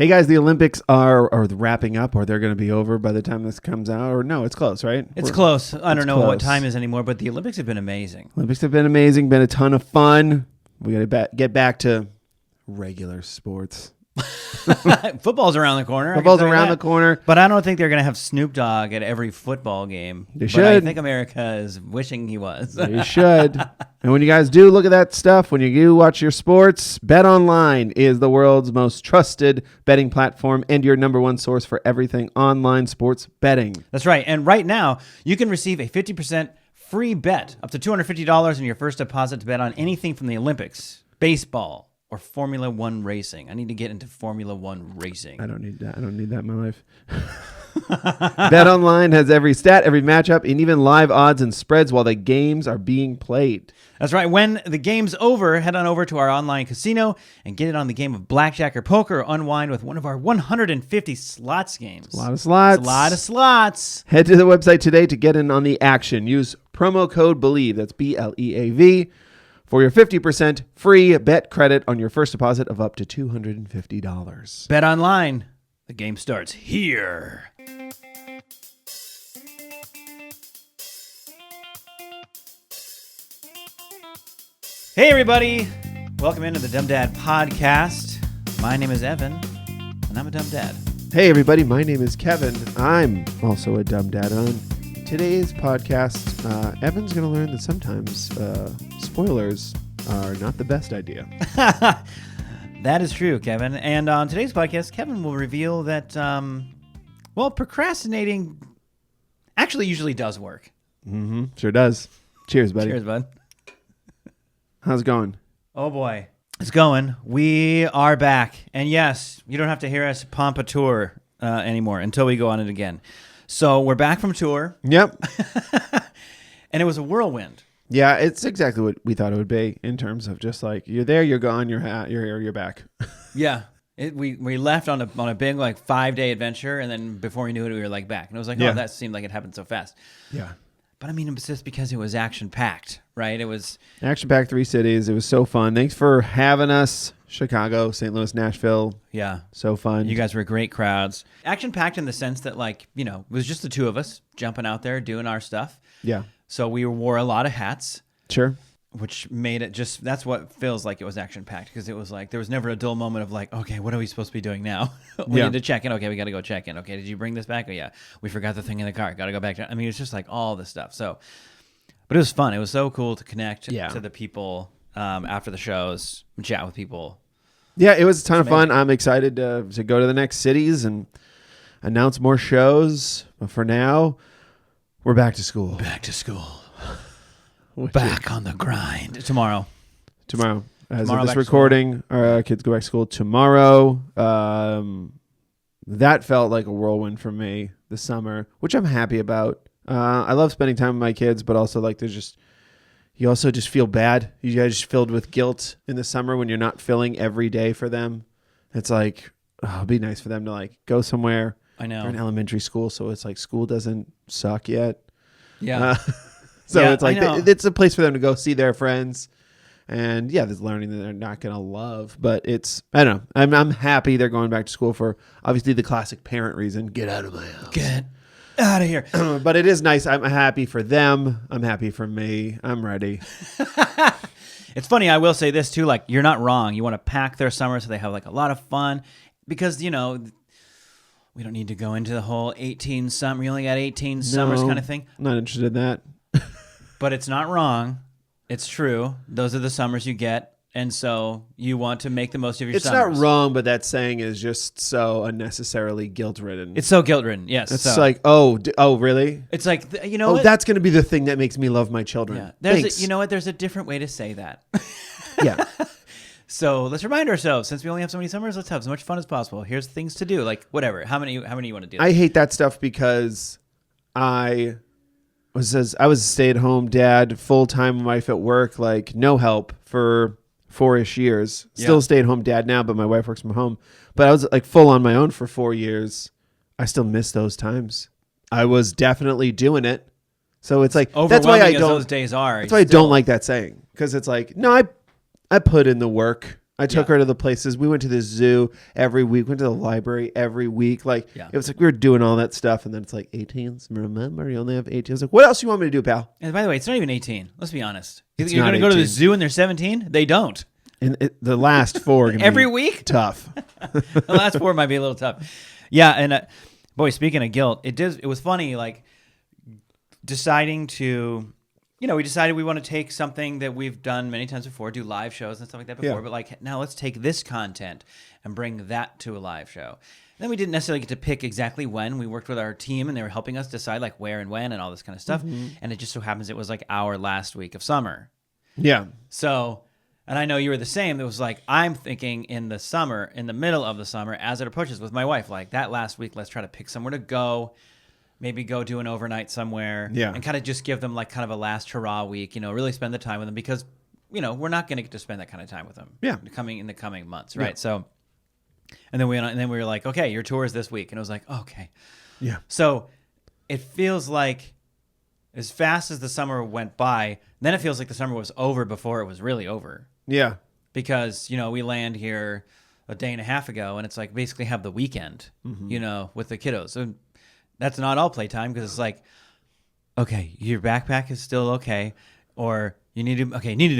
Hey guys, the Olympics are wrapping up, or they're going to be over by the time this comes out. Or no, it's close, right? It's close. I don't know close. what time is anymore, but the Olympics have been amazing. Olympics have been amazing, been a ton of fun. We got to get back to regular sports. Football's around the corner. Football's around the corner. But I don't think they're going to have Snoop Dogg at every football game. They But should. I think America is wishing he was. They should. And when you guys do look at that stuff, when you do watch your sports, BetOnline is the world's most trusted betting platform and your number one source for everything online sports betting. That's right. And right now, you can receive a 50% free bet, up to $250 in your first deposit to bet on anything from the Olympics, baseball, or Formula One racing. I need to get into Formula One racing. I don't need that. I don't need that in my life. BetOnline has every stat, every matchup, and even live odds and spreads while the games are being played. That's right. When the game's over, head on over to our online casino and get it on the game of blackjack or poker, or unwind with one of our 150 slots games. A lot of slots. It's a lot of slots. Head to the website today to get in on the action. Use promo code BELIEVE, that's BLEAV, for your 50% free bet credit on your first deposit of up to $250. Bet online. The game starts here. Hey, everybody. Welcome into the Dumb Dad Podcast. My name is Evan, and I'm a dumb dad. Hey, everybody. My name is Kevin. I'm also a dumb dad. On today's podcast, Evan's going to learn that sometimes spoilers are not the best idea. That is true, Kevin. And on today's podcast, Kevin will reveal that, procrastinating actually usually does work. Mm-hmm. Sure does. Cheers, buddy. Cheers, bud. How's it going? Oh, boy. It's going. We are back. And yes, you don't have to hear us pomp a tour anymore until we go on it again. So we're back from tour. Yep. And it was a whirlwind. Yeah, it's exactly what we thought it would be in terms of just like you're there, you're gone, you're here, you're back. Yeah. We left on a big 5-day adventure, and then before we knew it, we were back. And it was Yeah. oh, that seemed like it happened so fast. Yeah. But I mean, it was just because it was action-packed, right? It was Action-packed 3 cities. It was so fun. Thanks for having us. Chicago, St. Louis, Nashville. Yeah. So fun. You guys were great crowds. Action-packed in the sense that, it was just the two of us jumping out there doing our stuff. Yeah. So we wore a lot of hats. Sure. Which made it that's what feels like it was action-packed, because it was there was never a dull moment of okay, what are we supposed to be doing now? We need to check in. Okay, we got to go check in. Okay, did you bring this back? Oh, yeah. We forgot the thing in the car. Got to go back. I mean, it's just all this stuff. So, but it was fun. It was so cool to connect to the people after the shows and chat with people. Yeah, it was a ton of fun. I'm excited to go to the next cities and announce more shows. But for now, we're back to school. Back to school. Back on the grind. Tomorrow. As of Tomorrow this recording, our kids go back to school tomorrow. That felt like a whirlwind for me this summer, which I'm happy about. I love spending time with my kids, but also you also just feel bad. You guys just filled with guilt in the summer when you're not filling every day for them. It's it'd be nice for them to go somewhere. I know. They're in elementary school, so it's school doesn't suck yet. Yeah. So yeah, it's it's a place for them to go see their friends. And yeah, there's learning that they're not going to love, but I don't know. I'm happy they're going back to school for obviously the classic parent reason. Get out of my house. Get out of here. But it is nice. I'm happy for them. I'm happy for me. I'm ready. It's funny. I will say this too. You're not wrong. You want to pack their summer so they have a lot of fun, because, we don't need to go into the whole 18 summer. You only got 18 summers kind of thing. I'm not interested in that. But it's not wrong. It's true. Those are the summers you get. And so you want to make the most of your summers. It's not wrong, but that saying is just so unnecessarily guilt-ridden. It's so guilt-ridden, yes. It's oh, really? It's what? That's going to be the thing that makes me love my children. Yeah. Thanks. You know what? There's a different way to say that. Yeah. So let's remind ourselves, since we only have so many summers, let's have as much fun as possible. Here's things to do. Whatever. How many you want to do? I hate that stuff because I was a stay-at-home dad, full-time wife at work, no help for 4-ish years. Still a stay-at-home dad now, but my wife works from home. But I was full on my own for 4 years. I still miss those times. I was definitely doing it. So it's that's why I don't. Those days are. That's why I don't like that saying, because it's no, I put in the work. I took her to the places. We went to the zoo every week, went to the library every week. Like, it was like we were doing all that stuff. And then it's like 18s. Remember, you only have 18. I was like, what else you want me to do, pal? And by the way, it's not even 18. Let's be honest. It's You're not going to go to the 18. zoo and they're 17? They don't. And the last 4 are gonna Every be week? tough. The last 4 might be a little tough. Yeah, and boy, speaking of guilt, it was funny, like deciding to, we decided we want to take something that we've done many times before, do live shows and stuff like that before, but like now let's take this content and bring that to a live show. And then we didn't necessarily get to pick exactly when. We worked with our team and they were helping us decide like where and when and all this kind of stuff. And it just so happens it was like our last week of summer. Yeah. So, and I know you were the same. It was like, I'm thinking in the summer, in the middle of the summer, as it approaches with my wife, like that last week, let's try to pick somewhere to go, maybe go do an overnight somewhere, and kind of just give them like kind of a last hurrah week, really spend the time with them because, we're not going to get to spend that kind of time with them in the coming months, right? So, and then we were like, okay, your tour is this week. And it was like, okay. Yeah. So it feels like as fast as the summer went by, then it feels like the summer was over before it was really over. Yeah. Because, we land here a day and a half ago and it's like basically have the weekend, with the kiddos. And that's not all playtime because it's like, okay, your backpack is still okay. Or you need a new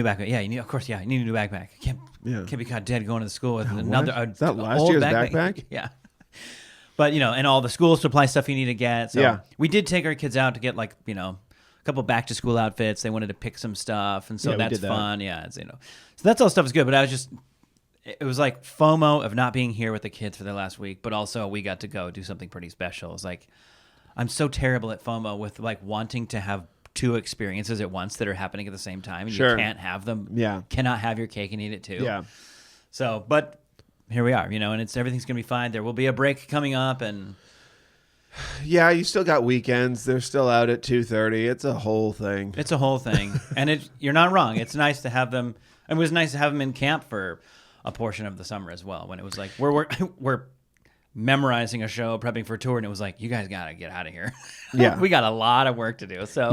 backpack. Yeah, you need a new backpack. Can't be caught dead going to the school with another. Is that last year's backpack? Yeah. But, and all the school supply stuff you need to get. So we did take our kids out to get like, a couple back to school outfits. They wanted to pick some stuff. And so that's fun. Yeah. It's, so that's all stuff is good. But it was like FOMO of not being here with the kids for the last week. But also we got to go do something pretty special. It's like, I'm so terrible at FOMO with like wanting to have 2 experiences at once that are happening at the same time. And you can't have them. Yeah. Cannot have your cake and eat it too. Yeah. So, but here we are, and everything's going to be fine. There will be a break coming up and. Yeah, you still got weekends. They're still out at 2:30. It's a whole thing. And you're not wrong. It's nice to have them. It was nice to have them in camp for a portion of the summer as well. When it was like we're memorizing a show, prepping for a tour, and it was like you guys gotta get out of here. Yeah, we got a lot of work to do. So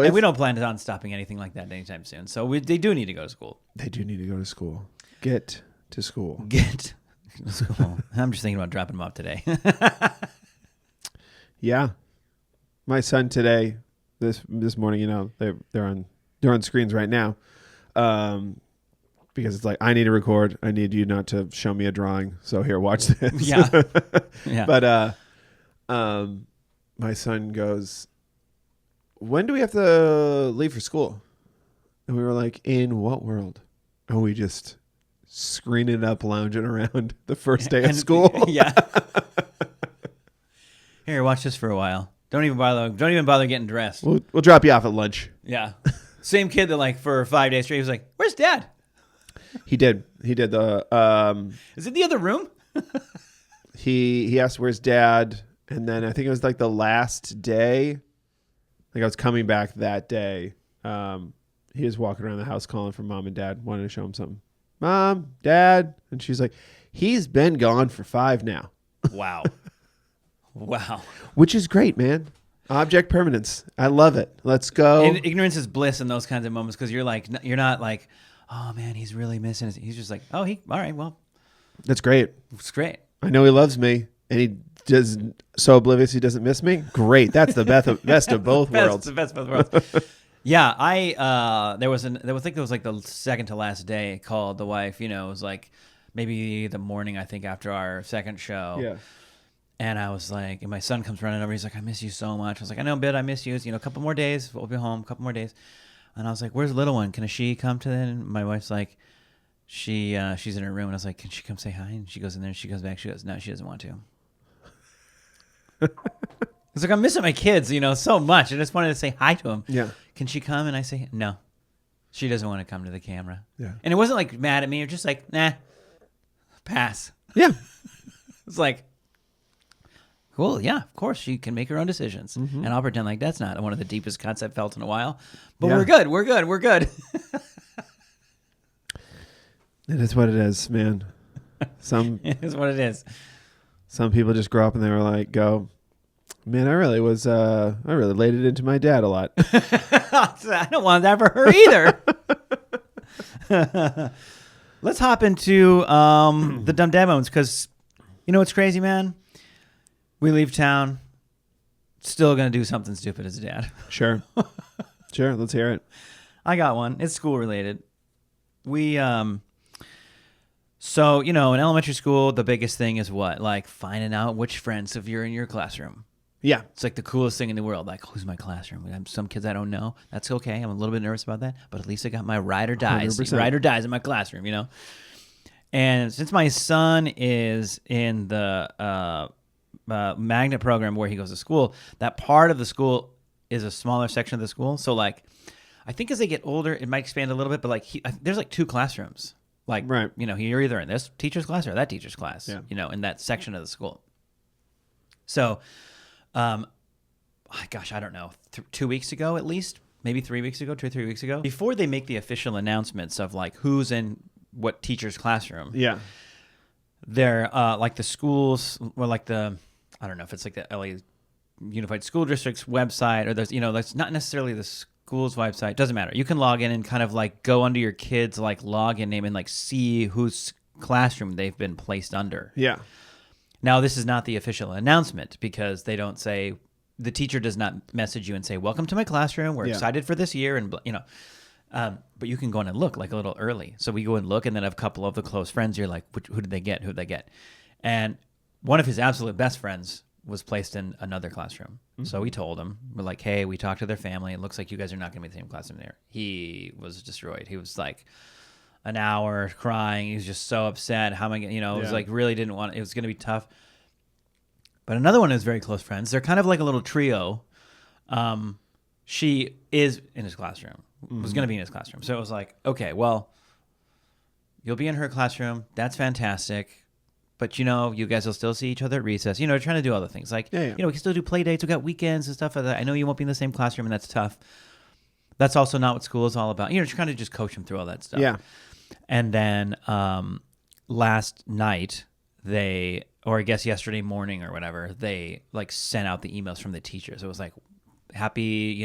and we don't plan on stopping anything like that anytime soon. So they do need to go to school. They do need to go to school. Get to school. Get to school. I'm just thinking about dropping them off today. Yeah, my son today, this morning, they're on screens right now, because it's like I need to record. I need you not to show me a drawing. So here, watch this. Yeah. But my son goes, "When do we have to leave for school?" And we were like, "In what world?" And we just screening it up, lounging around the first day of school. Yeah. Here, watch this for a while. Don't even bother getting dressed. We'll drop you off at lunch. Yeah. Same kid that like for 5 days straight, he was like, "Where's Dad?" He did the. Is it the other room? He asked where's Dad, and then I think it was like the last day. Like I was coming back that day. He was walking around the house calling for Mom and Dad, wanted to show him something. Mom, Dad, and she's like, "He's been gone for 5 now." Wow. Wow. Which is great, man. Object permanence. I love it. Let's go. And ignorance is bliss in those kinds of moments because you're not like, oh man, he's really missing it. He's just like, oh, all right, well. That's great. It's great. I know he loves me and he does so oblivious he doesn't miss me. Great. That's the best of both worlds. The best of both worlds. Yeah, there was like the second to last day. Called the wife. It was like maybe the morning I think after our second show. Yeah. And I was like, and my son comes running over. He's like, "I miss you so much." I was like, "I know, Bid, I miss you. It's, a couple more days. We'll be home. A couple more days." And I was like, "Where's the little one? Can she come to that?" And my wife's like, she's in her room. And I was like, "Can she come say hi?" And she goes in there. And she goes back. She goes, "No, she doesn't want to." It's like I'm missing my kids, so much. I just wanted to say hi to them. Yeah. Can she come? And I say, "No, she doesn't want to come to the camera." Yeah. And it wasn't like mad at me. It was just like, nah, pass. Yeah. It's like. Cool. Yeah, of course she can make her own decisions, and I'll pretend like that's not one of the deepest cuts I've felt in a while. But we're good. We're good. It is what it is, man. It is what it is. Some people just grow up and they were like, "Go, man! I really laid it into my dad a lot." I don't want that for her either. Let's hop into the dumb dad moments, because you know what's crazy, man? We leave town, still going to do something stupid as a dad. Sure. Sure. Let's hear it. I got one. It's school related. We, so, you know, in elementary school, the biggest thing is what? Like finding out which friends if you're in your classroom. Yeah. It's like the coolest thing in the world. Like, who's my classroom? Some kids I don't know. That's okay. I'm a little bit nervous about that, but at least I got my ride or dies. 100%. Ride or dies in my classroom, you know? And since my son is in the magnet program where he goes to school, that part of the school is a smaller section of the school. So, like, I think as they get older, it might expand a little bit, but like there's like 2 classrooms. Like, right. You know, you're either in this teacher's class or that teacher's class, yeah. you know, in that section of the school. So, gosh, I don't know, 2 weeks ago at least, maybe 3 weeks ago, 2 or 3 weeks ago, before they make the official announcements of like who's in what teacher's classroom. Yeah. They're like the schools, or like the, I don't know if it's like the LA Unified School District's website, or there's, you know, that's not necessarily the school's website. Doesn't matter. You can log in and kind of like go under your kid's like login name and like see whose classroom they've been placed under. Yeah. Now, this is not the official announcement, because they don't say, the teacher does not message you and say, welcome to my classroom. We're excited for this year. And, you know, but you can go in and look like a little early. So we go and look, and then a couple of the close friends, you're like, who did they get? Who did they get? And one of his absolute best friends was placed in another classroom. Mm-hmm. So we told him, we're like, hey, we talked to their family. It looks like you guys are not going to be in the same classroom there. He was destroyed. He was like an hour crying. He was just so upset. How am I going to, you know, it was like really didn't want, it was going to be tough. But another one is very close friends. They're kind of like a little trio. She is in his classroom, was going to be in his classroom. So it was like, okay, well, you'll be in her classroom. That's fantastic. But, you know, you guys will still see each other at recess. You know, trying to do other things. Like, you know, we can still do play dates. We got weekends and stuff like that. I know you won't be in the same classroom, and that's tough. That's also not what school is all about. You know, trying to just coach them through all that stuff. Yeah. And then last night, or I guess yesterday morning or whatever, they like sent out the emails from the teachers. It was like, happy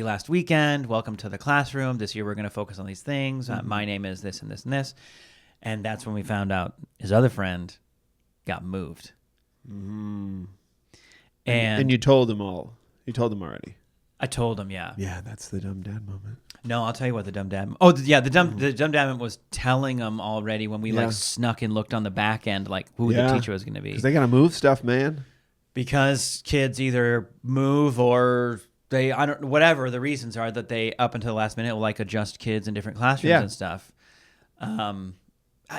last weekend. Welcome to the classroom. This year we're going to focus on these things. My name is this and this and this. And that's when we found out his other friend got moved. Mm. And you told them all. You told them already. I told him, yeah. Yeah, that's the dumb dad moment. No, I'll tell you what the dumb dad. Oh, yeah, the dumb dad moment was telling them already when we like snuck and looked on the back end, like who the teacher was going to be. Because they got to move stuff, man. Because kids either move or they, whatever the reasons are, that they up until the last minute will like adjust kids in different classrooms and stuff.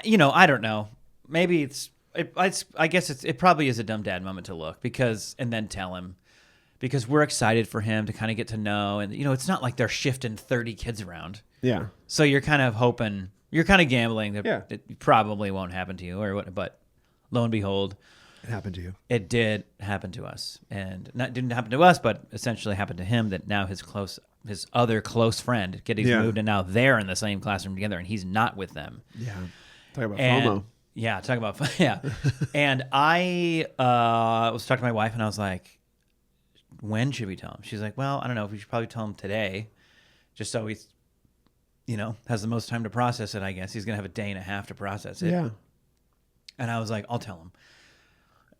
You know, I don't know. Maybe I guess it probably is a dumb dad moment to look, and then tell him, because we're excited for him to kind of get to know. And, you know, it's not like they're shifting 30 kids around. Yeah. So you're kind of hoping, you're kind of gambling that it probably won't happen to you, or what, but lo and behold, it happened to you. It did happen to us, and didn't happen to us, but essentially happened to him, that now his other close friend getting moved, and now they're in the same classroom together, and he's not with them. Yeah. Talk about FOMO. Yeah, talk about And I was talking to my wife, and I was like, when should we tell him? She's like, well, I don't know. We should probably tell him today, just so he's, you know, has the most time to process it, I guess. He's going to have a day and a half to process it. Yeah. And I was like, I'll tell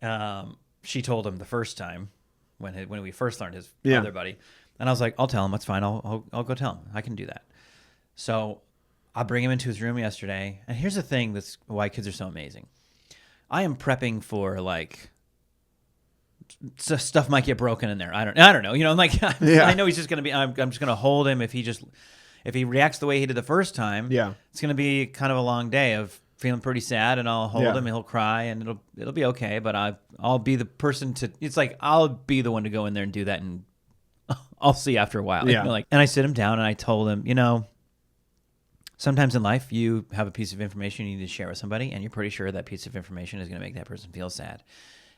him. She told him the first time when we first learned his other buddy. And I was like, I'll tell him. That's fine. I'll go tell him. I can do that. So I bring him into his room yesterday. And here's the thing that's why kids are so amazing. I am prepping for, like, stuff might get broken in there. I don't know. You know, I'm like, I know he's just going to be, I'm just going to hold him. If he reacts the way he did the first time, it's going to be kind of a long day of feeling pretty sad, and I'll hold him, he'll cry, and it'll be okay, but I'll be the person it's like, I'll be the one to go in there and do that, and I'll see after a while. Yeah. You know, like, and I sit him down and I told him, you know, sometimes in life you have a piece of information you need to share with somebody, and you're pretty sure that piece of information is going to make that person feel sad.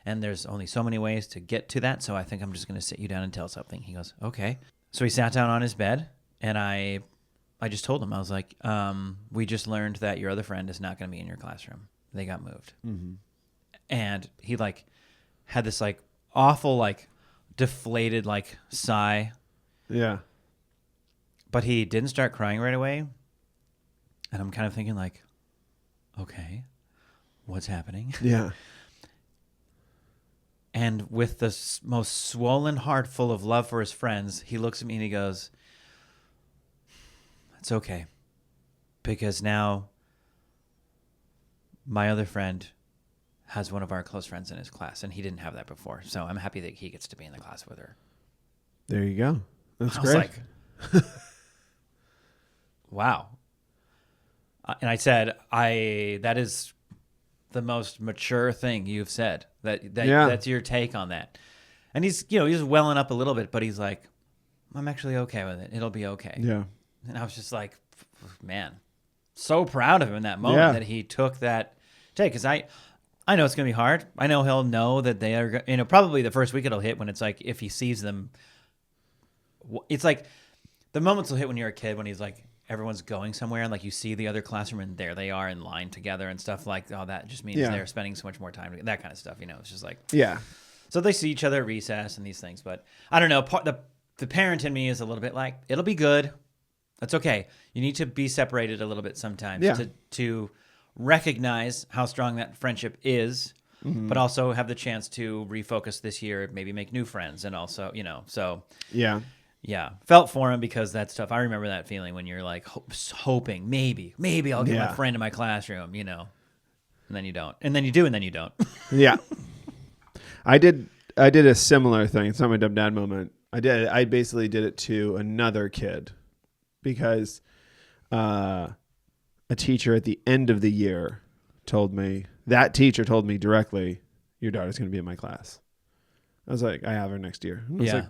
And there's only so many ways to get to that, so I think I'm just going to sit you down and tell something. He goes, okay. So he sat down on his bed, and I just told him, I was like, we just learned that your other friend is not going to be in your classroom. They got moved. Mm-hmm. And he, like, had this, like, awful, like, deflated, like, sigh. Yeah. But he didn't start crying right away. And I'm kind of thinking, like, okay, what's happening? Yeah. And with the most swollen heart full of love for his friends, he looks at me and he goes, it's okay. Because now my other friend has one of our close friends in his class, and he didn't have that before. So I'm happy that he gets to be in the class with her. There you go. That's I great. was like, wow. And I said, that is the most mature thing you've said. That's your take on that. And he's welling up a little bit, but he's like, I'm actually okay with it. It'll be okay. Yeah. And I was just like, man, so proud of him in that moment that he took that take. Because I know it's going to be hard. I know he'll know that they are, probably the first week it'll hit when it's like, if he sees them, it's like the moments will hit when you're a kid, when he's like, everyone's going somewhere and like you see the other classroom and there they are in line together and stuff like, oh, that just means they're spending so much more time, that kind of stuff. It's just like, yeah. So they see each other at recess and these things, but I don't know. The parent in me is a little bit like, it'll be good. That's okay. You need to be separated a little bit sometimes to recognize how strong that friendship is, but also have the chance to refocus this year, maybe make new friends. And also, so yeah, felt for him because that's tough. I remember that feeling when you're like hoping maybe I'll get my friend in my classroom, and then you don't, and then you do, and then you don't. Yeah. I did a similar thing. It's not my dumb dad moment. I basically did it to another kid because a teacher at the end of the year told me directly, your daughter's going to be in my class. I was like, I have her next year. And I was like,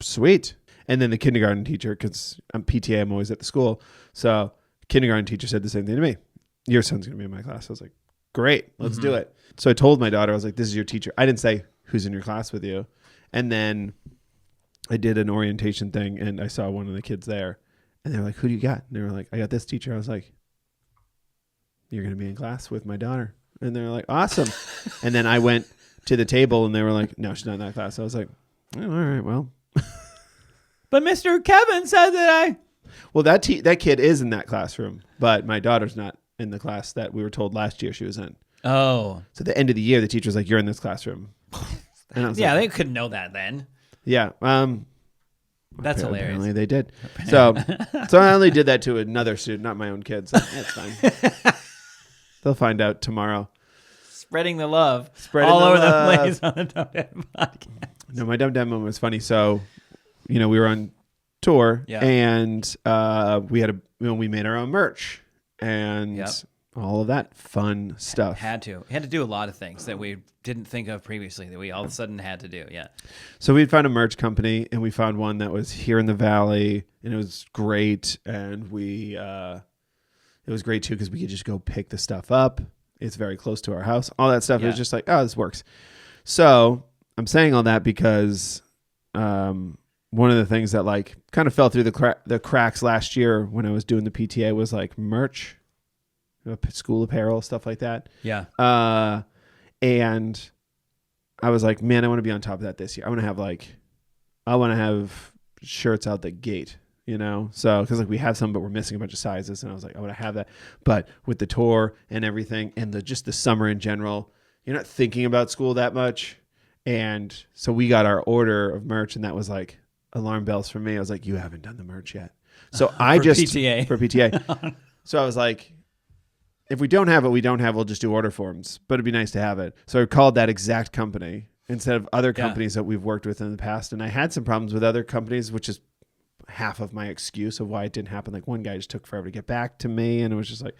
sweet. And then the kindergarten teacher, because I'm PTA, I'm always at the school. So kindergarten teacher said the same thing to me. Your son's going to be in my class. I was like, great, let's do it. So I told my daughter, I was like, this is your teacher. I didn't say who's in your class with you. And then I did an orientation thing and I saw one of the kids there and they were like, who do you got? And they were like, I got this teacher. I was like, you're going to be in class with my daughter. And they were like, awesome. And then I went to the table and they were like, no, she's not in that class. I was like, oh, all right, well. But Mr. Kevin said that Well, that kid is in that classroom, but my daughter's not in the class that we were told last year she was in. Oh. So at the end of the year, the teacher was like, you're in this classroom. And I was like, they couldn't know that then. Yeah. That's hilarious. Apparently they did. So I only did that to another student, not my own kids. So that's fine. They'll find out tomorrow. Spreading the love all over the place on the Dumb Dad podcast. No, my Dumb Dad moment was funny. So, we were on tour and we made our own merch and all of that fun stuff. Had to do a lot of things that we didn't think of previously that we all of a sudden had to do. Yeah. So we'd found a merch company and we found one that was here in the Valley and it was great. And it was great too, because we could just go pick the stuff up. It's very close to our house. All that stuff. It was just like, oh, this works. So I'm saying all that because one of the things that like kind of fell through the cracks last year when I was doing the PTA was like merch, school apparel, stuff like that. Yeah. And I was like, man, I want to be on top of that this year. I want to have shirts out the gate, So, cause like we have some, but we're missing a bunch of sizes. And I was like, I want to have that. But with the tour and everything and just the summer in general, you're not thinking about school that much. And so we got our order of merch and that was like alarm bells for me. I was like, you haven't done the merch yet. So for PTA. So I was like, if we don't have it, we'll just do order forms, but it'd be nice to have it. So I called that exact company instead of other companies that we've worked with in the past. And I had some problems with other companies, which is half of my excuse of why it didn't happen. Like one guy just took forever to get back to me and it was just like,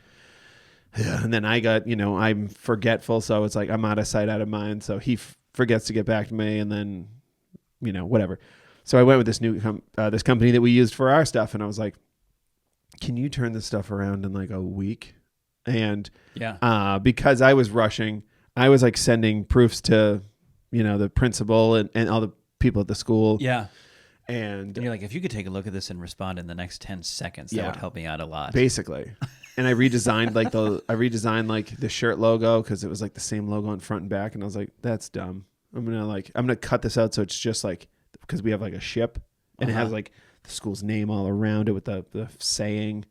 and then I got, I'm forgetful. So it's like, I'm out of sight, out of mind. So he forgets to get back to me and then, whatever. So I went with this this company that we used for our stuff. And I was like, can you turn this stuff around in like a week? And because I was rushing, I was like sending proofs to, the principal and all the people at the school. Yeah. And you're like, if you could take a look at this and respond in the next 10 seconds, that would help me out a lot. Basically. And I redesigned the shirt logo because it was like the same logo on front and back. And I was like, that's dumb. I'm going to cut this out. So it's just like, because we have like a ship and it has like the school's name all around it with the saying.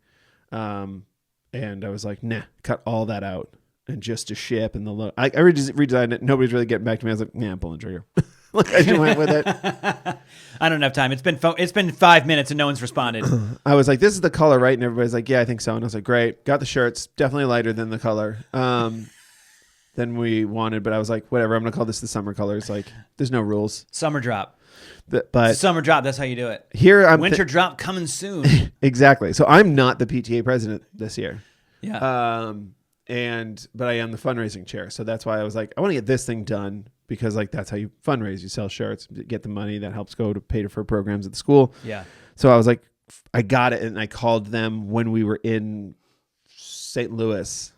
And I was like, nah, cut all that out. And just to ship and the look. I redesigned it. Nobody's really getting back to me. I was like, yeah, I'm pulling the trigger. Like I just went with it. I don't have time. It's been 5 minutes and no one's responded. I was like, this is the color, right? And everybody's like, yeah, I think so. And I was like, great. Got the shirts. Definitely lighter than the color than we wanted. But I was like, whatever. I'm going to call this the summer colors. Like, there's no rules. Summer drop. But Summer drop. That's how you do it. Here I'm Winter drop coming soon. Exactly. So I'm not the PTA president this year. Yeah. But I am the fundraising chair. So that's why I was like, I want to get this thing done because like that's how you fundraise. You sell shirts, get the money that helps go to pay for programs at the school. Yeah. So I was like, I got it. And I called them when we were in St. Louis.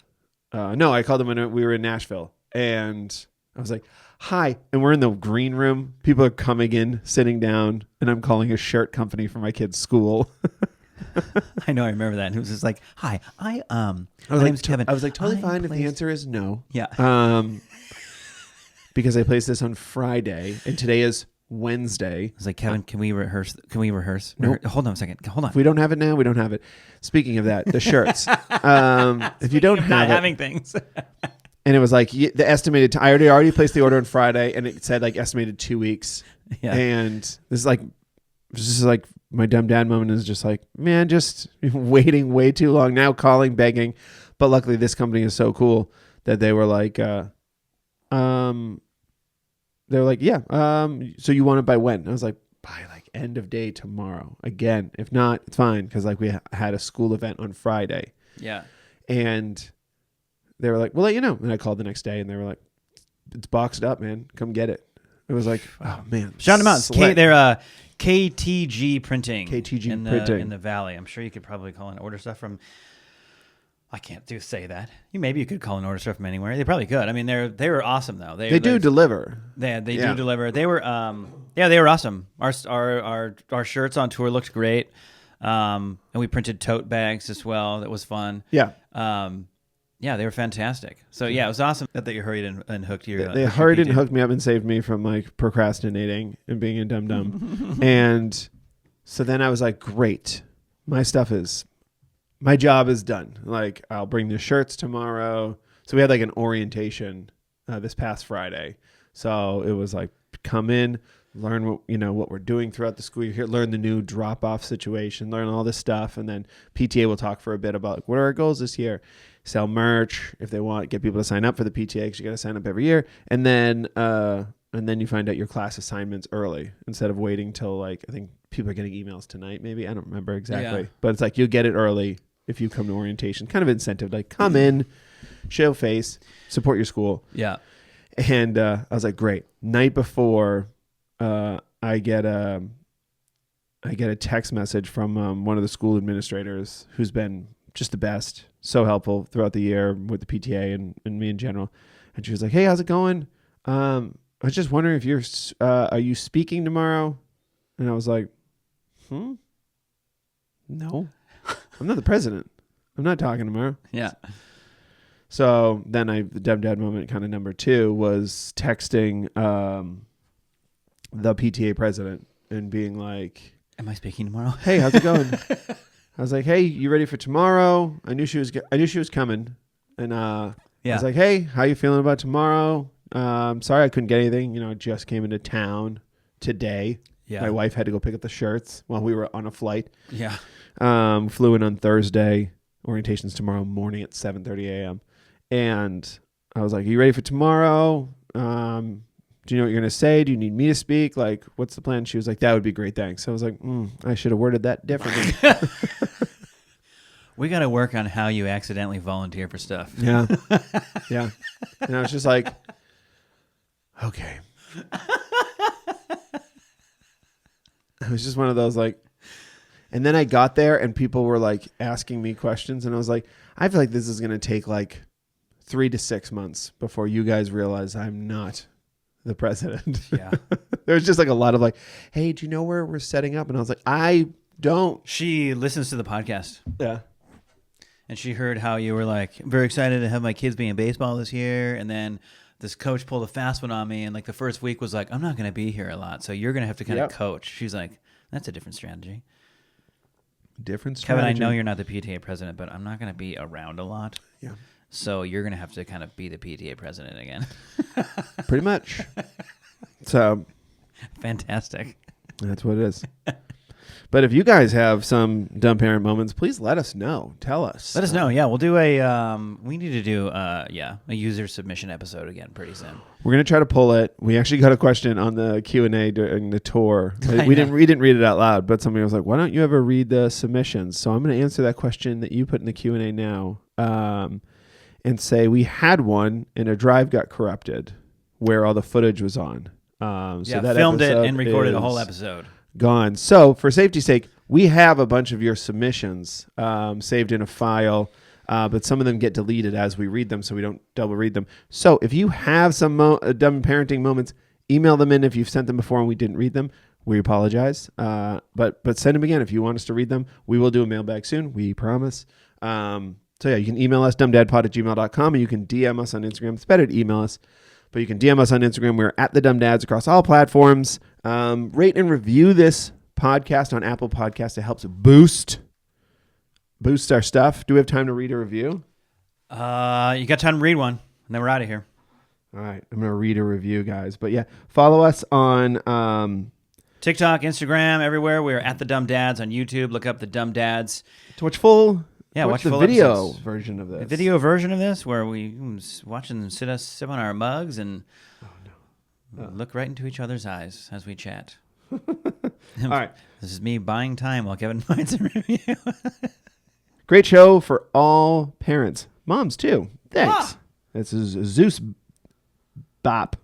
No, I called them when we were in Nashville. And I was like, hi. And we're in the green room. People are coming in, sitting down, and I'm calling a shirt company for my kid's school. I know, I remember that. And it was just like, hi, my my name's Kevin. I was like, totally fine if the answer is no. Yeah. Because I placed this on Friday, and today is Wednesday. I was like, Kevin, can we rehearse? Nope. Hold on a second. Hold on. If we don't have it now, we don't have it. Speaking of that, the shirts. If you don't have not it, having things. and it was like the estimated. I already placed the order on Friday, and it said like estimated 2 weeks. Yeah. And this is like my dumb dad moment is just like, man, just waiting way too long now, calling, begging. But luckily, this company is so cool that they were like, they were like, yeah. So you want it by when? And I was like, by like end of day tomorrow. Again, if not, it's fine because like we had a school event on Friday. Yeah. And they were like, we'll let you know. And I called the next day, and they were like, it's boxed up, man. Come get it. It was like, oh man. Shout them out. They're KTG Printing. KTG Printing in the Valley. I'm sure you could probably call and order stuff from. I can't say that. Maybe you could call and order stuff from anywhere. They probably could. I mean, they were awesome though. They do deliver. They do deliver. They were they were awesome. Our shirts on tour looked great. And we printed tote bags as well. That was fun. Yeah. Yeah, they were fantastic. So yeah, it was awesome that you hurried and hooked your. They hurried and hooked me up and saved me from like procrastinating and being a dum dum. And so then I was like, great, my job is done. Like I'll bring the shirts tomorrow. So we had like an orientation this past Friday. So it was like come in, learn what we're doing throughout the school year, learn the new drop off situation, learn all this stuff, and then PTA will talk for a bit about like, what are our goals this year. Sell merch if they want, get people to sign up for the PTA because you got to sign up every year, and then you find out your class assignments early instead of waiting till like I think people are getting emails tonight. Maybe I don't remember exactly, but it's like you'll get it early if you come to orientation. Kind of incentive, like come in, show face, support your school. Yeah, and I was like, great. Night before, I get a text message from one of the school administrators who's been just the best. So helpful throughout the year with the PTA and me in general. And she was like, hey, how's it going? I was just wondering if are you speaking tomorrow? And I was like, no, I'm not the president. I'm not talking tomorrow. Yeah. So then the dumb dad moment kind of number 2 was texting the PTA president and being like, am I speaking tomorrow? Hey, how's it going? I was like, hey, you ready for tomorrow? I knew she was coming. And I was like, hey, how you feeling about tomorrow? Sorry I couldn't get anything. I just came into town today. Yeah. My wife had to go pick up the shirts while we were on a flight. Yeah. Flew in on Thursday. Orientation's tomorrow morning at 7:30 a.m. And I was like, are you ready for tomorrow? Do you know what you're going to say? Do you need me to speak? Like, what's the plan? She was like, that would be great. Thanks. So I was like, I should have worded that differently. We got to work on how you accidentally volunteer for stuff. Yeah. Yeah. And I was just like, okay. It was just one of those like, and then I got there and people were like asking me questions. And I was like, I feel like this is going to take like 3 to 6 months before you guys realize I'm not the president. Yeah. There was just like a lot of like, hey, do you know where we're setting up? And I was like, I don't. She listens to the podcast. Yeah. And she heard how you were like, very excited to have my kids be in baseball this year. And then this coach pulled a fast one on me. And like the first week was like, I'm not going to be here a lot. So you're going to have to kind of coach. She's like, that's a different strategy. Different Kevin, strategy. I know you're not the PTA president, but I'm not going to be around a lot. Yeah. So you're going to have to kind of be the PTA president again. Pretty much. So Fantastic. that's what it is. But if you guys have some dumb parent moments, please let us know. Tell us. Let us know. Yeah, we'll do we need to do a user submission episode again pretty soon. We're gonna try to pull it. We actually got a question on the Q&A during the tour. We didn't read it out loud, but somebody was like, "Why don't you ever read the submissions?" So I'm gonna answer that question that you put in the Q&A now, and say we had one and a drive got corrupted where all the footage was on. So that filmed it episode and recorded a is whole episode. Gone. So for safety's sake, we have a bunch of your submissions saved in a file, but some of them get deleted as we read them, so we don't double read them. So if you have some dumb parenting moments, email them in if you've sent them before and we didn't read them. We apologize, but send them again if you want us to read them. We will do a mailbag soon. We promise. So yeah, you can email us dumbdadpod@gmail.com, and you can DM us on Instagram. It's better to email us. But you can DM us on Instagram. We're at the Dumb Dads across all platforms. Rate and review this podcast on Apple Podcasts. It helps boost our stuff. Do we have time to read a review? You got time to read one, and then we're out of here. All right. I'm going to read a review, guys. But yeah, follow us on TikTok, Instagram, everywhere. We're at the Dumb Dads on YouTube. Look up the Dumb Dads. to watch full... Yeah, watch the full video episodes. version of this. The video version of this, where we watching them sip on our mugs and look right into each other's eyes as we chat. All right. This is me buying time while Kevin finds a review. Great show for all parents. Moms, too. Thanks. This is Zeus Bop.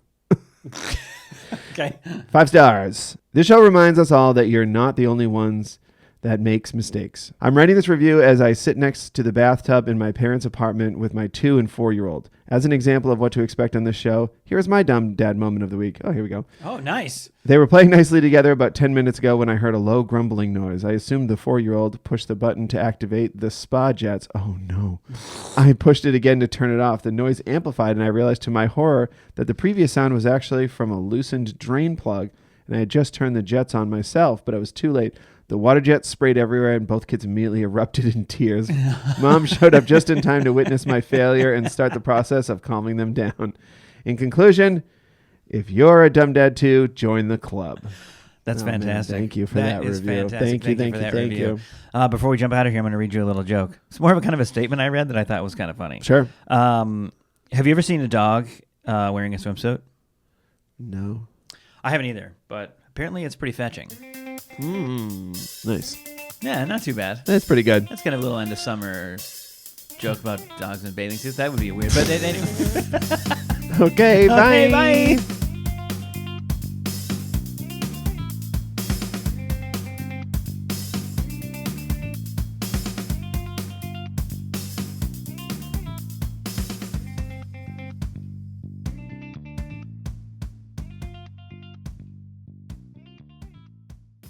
Okay. 5 stars. This show reminds us all that you're not the only ones that makes mistakes. I'm writing this review as I sit next to the bathtub in my parents' apartment with my 2- and 4-year-old. As an example of what to expect on this show, here's my dumb dad moment of the week. Oh, here we go. Oh, nice. They were playing nicely together about 10 minutes ago when I heard a low grumbling noise. I assumed the 4-year-old pushed the button to activate the spa jets. Oh, no. I pushed it again to turn it off. The noise amplified, and I realized to my horror that the previous sound was actually from a loosened drain plug, and I had just turned the jets on myself, but I was too late. The water jets sprayed everywhere, and both kids immediately erupted in tears. Mom showed up just in time to witness my failure and start the process of calming them down. In conclusion, if you're a dumb dad too, join the club. That's fantastic. Man, thank you for that is review. Fantastic. Thank you. Before we jump out of here, I'm going to read you a little joke. It's more of a kind of a statement I read that I thought was kind of funny. Sure. Have you ever seen a dog wearing a swimsuit? No. I haven't either, but apparently it's pretty fetching. Nice. Yeah, not too bad. That's pretty good. That's kind of a little end of summer joke about dogs in bathing suits. That would be weird. But anyway. Okay, bye. Okay, bye.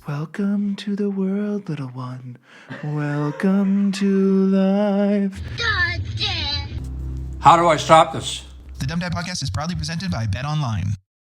Welcome to the world, little one. Welcome to life. How do I stop this? The Dumb Dad Podcast is proudly presented by Bet Online.